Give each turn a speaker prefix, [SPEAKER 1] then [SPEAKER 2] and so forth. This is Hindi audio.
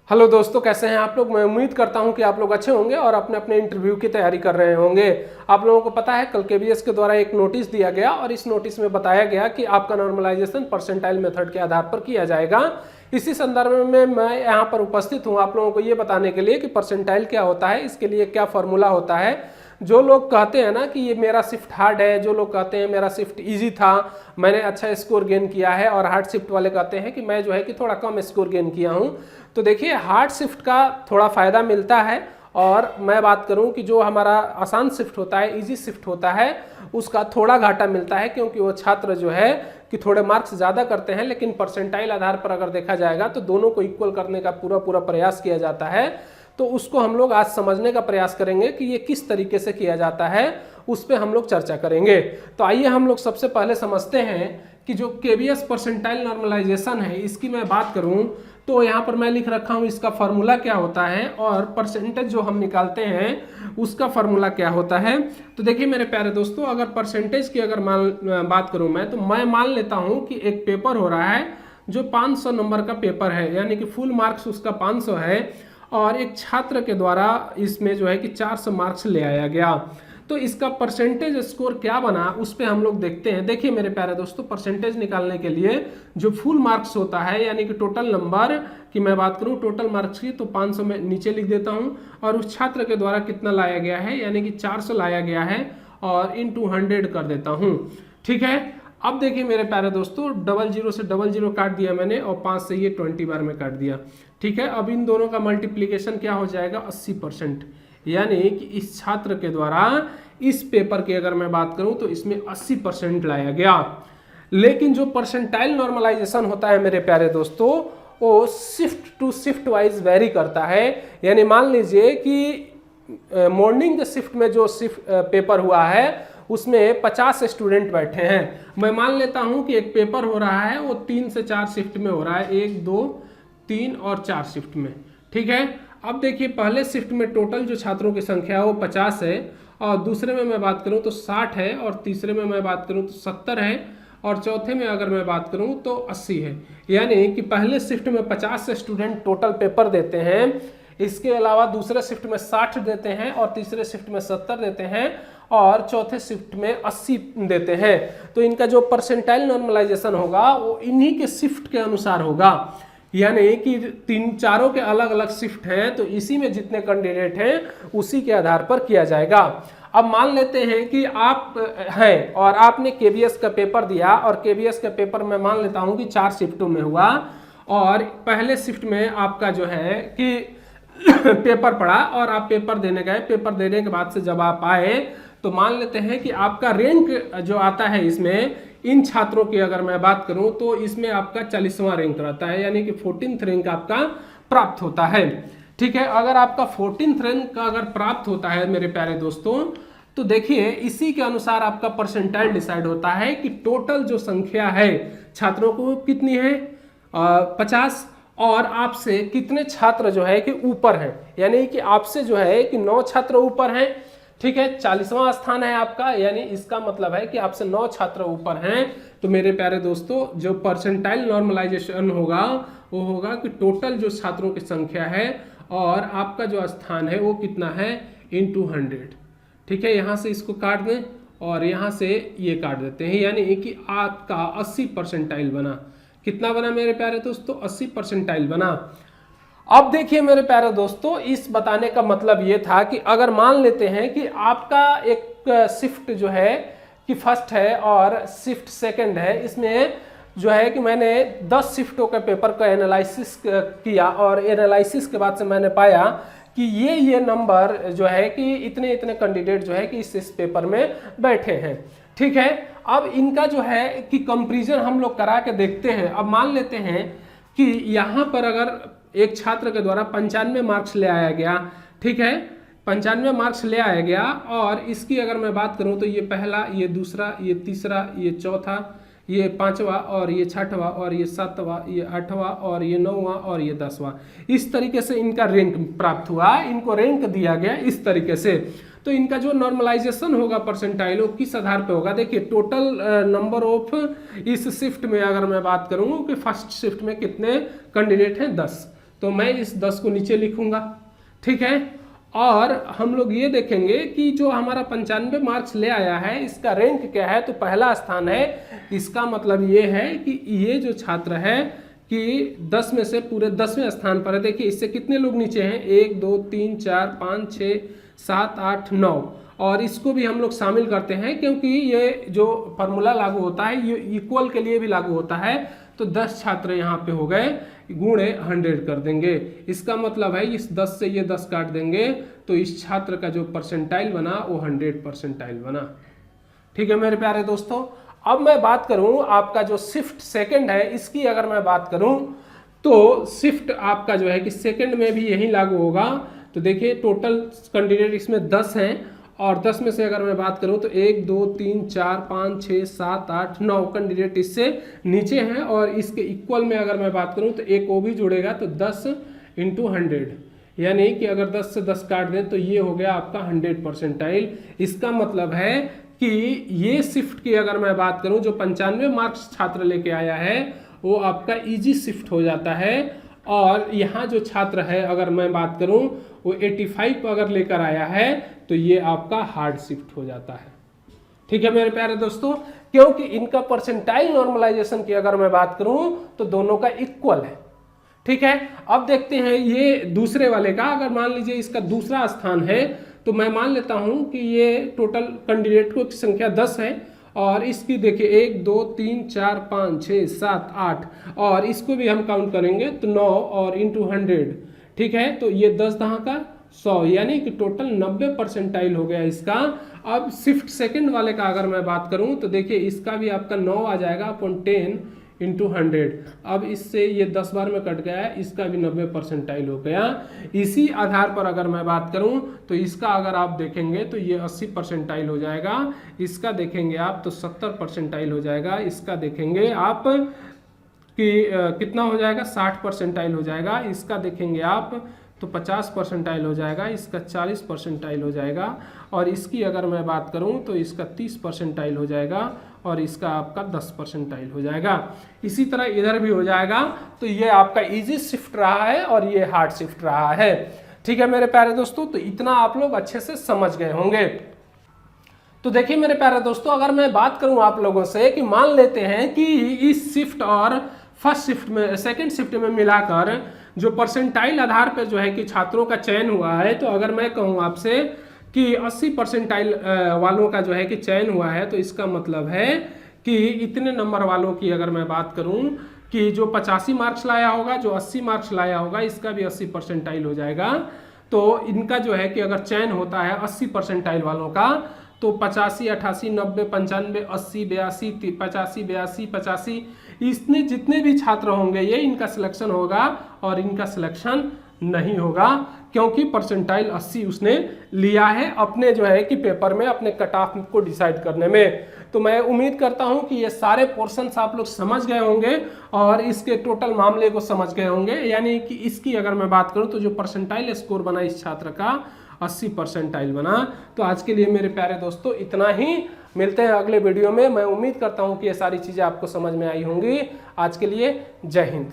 [SPEAKER 1] हेलो दोस्तों, कैसे हैं आप लोग। मैं उम्मीद करता हूं कि आप लोग अच्छे होंगे और अपने अपने इंटरव्यू की तैयारी कर रहे होंगे। आप लोगों को पता है कल केबीएस के द्वारा एक नोटिस दिया गया और इस नोटिस में बताया गया कि आपका नॉर्मलाइजेशन परसेंटाइल मेथड के आधार पर किया जाएगा। इसी संदर्भ में मैं यहाँ पर उपस्थित हूँ आप लोगों को ये बताने के लिए कि परसेंटाइल क्या होता है, इसके लिए क्या फॉर्मूला होता है। जो लोग कहते हैं ना कि ये मेरा शिफ्ट हार्ड है, जो लोग कहते हैं मेरा शिफ्ट इजी था, मैंने अच्छा स्कोर गेन किया है, और हार्ड शिफ्ट वाले कहते हैं कि मैं जो है कि थोड़ा कम स्कोर गेन किया हूँ। तो देखिए, हार्ड शिफ्ट का थोड़ा फ़ायदा मिलता है, और मैं बात करूं कि जो हमारा आसान शिफ्ट होता है, इजी शिफ्ट होता है, उसका थोड़ा घाटा मिलता है, क्योंकि वो छात्र जो है कि थोड़े मार्क्स ज़्यादा करते हैं, लेकिन परसेंटाइल आधार पर अगर देखा जाएगा तो दोनों को इक्वल करने का पूरा प्रयास किया जाता है। तो उसको हम लोग आज समझने का प्रयास करेंगे कि ये किस तरीके से किया जाता है, उस पर हम लोग चर्चा करेंगे। तो आइए हम लोग सबसे पहले समझते हैं कि जो केबीएस परसेंटाइल नॉर्मलाइजेशन है, इसकी मैं बात करूं तो यहाँ पर मैं लिख रखा हूँ इसका फॉर्मूला क्या होता है, और परसेंटेज जो हम निकालते हैं उसका फॉर्मूला क्या होता है। तो देखिए मेरे प्यारे दोस्तों, अगर परसेंटेज की अगर बात करूँ मैं, तो मैं मान लेता हूँ कि एक पेपर हो रहा है जो 500 नंबर का पेपर है, यानी कि फुल मार्क्स उसका 500 है, और एक छात्र के द्वारा इसमें जो है कि 400 मार्क्स ले आया गया। तो इसका परसेंटेज स्कोर क्या बना उस पर हम लोग देखते हैं। देखिए मेरे प्यारे दोस्तों, परसेंटेज निकालने के लिए जो फुल मार्क्स होता है, यानी कि टोटल नंबर की मैं बात करूं, टोटल मार्क्स की, तो 500 में नीचे लिख देता हूं, और उस छात्र के द्वारा कितना लाया गया है, यानी कि 400 लाया गया है, और इन 100 कर देता हूं। ठीक है, अब देखिए मेरे प्यारे दोस्तों, 00 से 00 काट दिया मैंने, और 5 से ये 20 बार में काट दिया। ठीक है, अब इन दोनों का मल्टीप्लीकेशन क्या हो जाएगा, 80%, यानी कि इस छात्र के द्वारा इस पेपर की अगर मैं बात करूं तो इसमें 80% लाया गया। लेकिन जो परसेंटाइल नॉर्मलाइजेशन होता है मेरे प्यारे दोस्तों, वो shift to shift wise vary करता है। यानी मान लीजिए कि मॉर्निंग के शिफ्ट में जो शिफ्ट पेपर हुआ है उसमें 50 स्टूडेंट बैठे हैं। मैं मान लेता हूं कि एक पेपर हो रहा है वो 3 से 4 शिफ्ट में हो रहा है, 1 2 3 और 4 शिफ्ट में। ठीक है, अब देखिए पहले शिफ्ट में टोटल जो छात्रों की संख्या है वो 50 है, और दूसरे में मैं बात करूं तो 60 है, और तीसरे में मैं बात करूं तो 70 है, और चौथे में अगर मैं बात करूं तो 80 है। यानी कि पहले शिफ्ट में 50 स्टूडेंट टोटल पेपर देते हैं, इसके अलावा दूसरे शिफ्ट में 60 देते हैं, और तीसरे शिफ्ट में 70 देते हैं, और चौथे शिफ्ट में 80 देते हैं। तो इनका जो परसेंटाइल नॉर्मलाइजेशन होगा वो इन्हीं के शिफ्ट के अनुसार होगा। यानी कि चारों के अलग अलग शिफ्ट हैं, तो इसी में जितने कैंडिडेट हैं उसी के आधार पर किया जाएगा। अब मान लेते हैं कि आप हैं और आपने केबीएस का पेपर दिया, और केबीएस का पेपर मैं मान लेता हूं कि 4 शिफ्टों में हुआ, और पहले शिफ्ट में आपका जो है कि पेपर पड़ा, और आप पेपर देने गए। पेपर देने के बाद से जब आप आए तो मान लेते हैं कि आपका रैंक जो आता है इसमें, इन छात्रों की अगर मैं बात करूं तो इसमें आपका 40वां रैंक रहता है, यानी कि 14th रैंक आपका प्राप्त होता है। ठीक है, अगर आपका 14th रैंक का अगर प्राप्त होता है मेरे प्यारे दोस्तों, तो देखिए इसी के अनुसार आपका परसेंटाइल डिसाइड होता है कि टोटल जो संख्या है छात्रों को कितनी है, 50, और आपसे कितने छात्र जो है कि ऊपर हैं, यानी कि आपसे जो है कि 9 छात्र ऊपर हैं। ठीक है, 40वां स्थान है आपका, यानी इसका मतलब है कि आपसे 9 छात्र ऊपर हैं। तो मेरे प्यारे दोस्तों, जो परसेंटाइल नॉर्मलाइजेशन होगा वो होगा कि टोटल जो छात्रों की संख्या है और आपका जो स्थान है वो कितना है, इन 200। ठीक है, यहाँ से इसको काट दें और यहाँ से ये काट देते हैं, यानी कि आपका 80 परसेंटाइल बना। कितना बना मेरे प्यारे दोस्तों, 80 परसेंटाइल बना। अब देखिए मेरे प्यारे दोस्तों, इस बताने का मतलब ये था कि अगर मान लेते हैं कि आपका एक शिफ्ट जो है कि फर्स्ट है और शिफ्ट सेकंड है, इसमें जो है कि मैंने 10 शिफ्टों के पेपर का एनालिसिस किया, और एनालिसिस के बाद से मैंने पाया कि ये नंबर जो है कि इतने इतने कैंडिडेट जो है कि इस पेपर में बैठे हैं। ठीक है, अब इनका जो है कि कंपैरिजन हम लोग करा के देखते हैं। अब मान लेते हैं कि यहाँ पर अगर एक छात्र के द्वारा 95 मार्क्स ले आया गया, ठीक है, 95 मार्क्स ले आया गया, और इसकी अगर मैं बात करूं तो ये पहला, ये दूसरा, ये तीसरा, ये चौथा, ये 5वां, और ये 6वां, और ये 7वां, ये 8वां, और ये 9वां, और ये 10वां। इस तरीके से इनका रैंक प्राप्त हुआ, इनको रैंक दिया गया इस तरीके से। तो इनका जो नॉर्मलाइजेशन होगा परसेंटाइल, वो किस आधार पे होगा, देखिए टोटल नंबर ऑफ इस शिफ्ट में अगर मैं बात करूं कि फर्स्ट शिफ्ट में कितने कैंडिडेट हैं, 10, तो मैं इस 10 को नीचे लिखूंगा, ठीक है। और हम लोग ये देखेंगे कि जो हमारा 95 मार्क्स ले आया है इसका रैंक क्या है, तो पहला स्थान है। इसका मतलब ये है कि ये जो छात्र है कि 10 में से पूरे 10वें स्थान पर है। देखिए इससे कितने लोग नीचे हैं, 1 2 3 4 5 6 7 8 9, और इसको भी हम लोग शामिल करते हैं क्योंकि ये जो फॉर्मूला लागू होता है ये इक्वल के लिए भी लागू होता है। तो 10 छात्र यहाँ पे हो गए, गुणे 100 कर देंगे। इसका मतलब है इस 10 से ये 10 काट देंगे तो इस छात्र का जो परसेंटाइल बना वो 100 परसेंटाइल बना। ठीक है मेरे प्यारे दोस्तों, अब मैं बात करूं आपका जो शिफ्ट सेकंड है इसकी अगर मैं बात करूं तो शिफ्ट आपका जो है कि सेकंड में भी यही लागू होगा। तो देखिए टोटल कैंडिडेट इसमें 10 हैं और 10 में से अगर मैं बात करूं तो 1 2 3 4 5 6 7 8 9 कैंडिडेट इससे नीचे हैं, और इसके इक्वल में अगर मैं बात करूं तो एक वो भी जुड़ेगा तो 10 × 100, यानी कि अगर 10 से 10 काट दें तो ये हो गया आपका 100 परसेंटाइल। इसका मतलब है कि ये शिफ्ट की अगर मैं बात करूं जो 95 मार्क्स छात्र लेके आया है वो आपका इजी शिफ्ट हो जाता है, और यहाँ जो छात्र है अगर मैं बात करूं वो 85 अगर लेकर आया है तो ये आपका हार्ड शिफ्ट हो जाता है। ठीक है मेरे प्यारे दोस्तों, क्योंकि इनका परसेंटाइल नॉर्मलाइजेशन की अगर मैं बात करूं तो दोनों का इक्वल है। ठीक है, अब देखते हैं ये दूसरे वाले का। अगर मान लीजिए इसका दूसरा स्थान है तो मैं मान लेता हूं कि ये टोटल कैंडिडेट की संख्या 10 है और इसकी देखिए 1 2 3 4 5 6 7 8, और इसको भी हम काउंट करेंगे तो 9 और इंटू 100। ठीक है, तो ये 10 दहाँ का 100, यानी कि टोटल 90 परसेंटाइल हो गया इसका। अब शिफ्ट सेकंड वाले का अगर मैं बात करूं तो देखिए इसका भी आपका 9 आ जाएगा अपॉन 10 × 100। अब इससे ये 10 बार में कट गया है, इसका भी 90 परसेंटाइल हो गया। इसी आधार पर अगर मैं बात करूं तो इसका अगर आप देखेंगे तो ये 80 परसेंटाइल हो जाएगा, इसका देखेंगे आप तो 70 परसेंटाइल हो जाएगा, इसका देखेंगे आप कि कितना हो जाएगा 60 परसेंटाइल हो जाएगा, इसका देखेंगे आप तो 50 परसेंटाइल हो जाएगा, इसका 40 परसेंटाइल हो जाएगा, और इसकी अगर मैं बात करूं तो इसका 30 परसेंटाइल हो जाएगा, और इसका आपका 10 परसेंटाइल हो जाएगा। इसी तरह इधर भी हो जाएगा। तो ये आपका इजी शिफ्ट रहा है और ये हार्ड शिफ्ट रहा है। ठीक है मेरे प्यारे दोस्तों, तो इतना आप लोग अच्छे से समझ गए होंगे। तो देखिए मेरे प्यारे दोस्तों, अगर मैं बात करूं आप लोगों से कि मान लेते हैं कि इस शिफ्ट और फर्स्ट शिफ्ट में सेकंड शिफ्ट में मिलाकर जो परसेंटाइल आधार पर जो है कि छात्रों का चयन हुआ है, तो अगर मैं कहूँ आपसे कि 80 परसेंटाइल वालों का जो है कि चयन हुआ है, तो इसका मतलब है कि इतने नंबर वालों की अगर मैं बात करूं कि जो 85 मार्क्स लाया होगा, जो 80 मार्क्स लाया होगा, इसका भी 80 परसेंटाइल हो जाएगा। तो इनका जो है कि अगर चयन होता है 80 परसेंटाइल वालों का तो 85 88 90 95 80 82 85 82 85 इसने जितने भी छात्र होंगे ये इनका सिलेक्शन होगा, और इनका सिलेक्शन नहीं होगा क्योंकि परसेंटाइल 80 उसने लिया है अपने जो है कि पेपर में अपने कट ऑफ को डिसाइड करने में। तो मैं उम्मीद करता हूं कि ये सारे पोर्शंस आप लोग समझ गए होंगे और इसके टोटल मामले को समझ गए होंगे। यानी कि इसकी अगर मैं बात करूं तो जो परसेंटाइल स्कोर बना इस छात्र का 80 परसेंटाइल बना। तो आज के लिए मेरे प्यारे दोस्तों इतना ही, मिलते हैं अगले वीडियो में। मैं उम्मीद करता हूं कि ये सारी चीज़ें आपको समझ में आई होंगी। आज के लिए जय हिंद।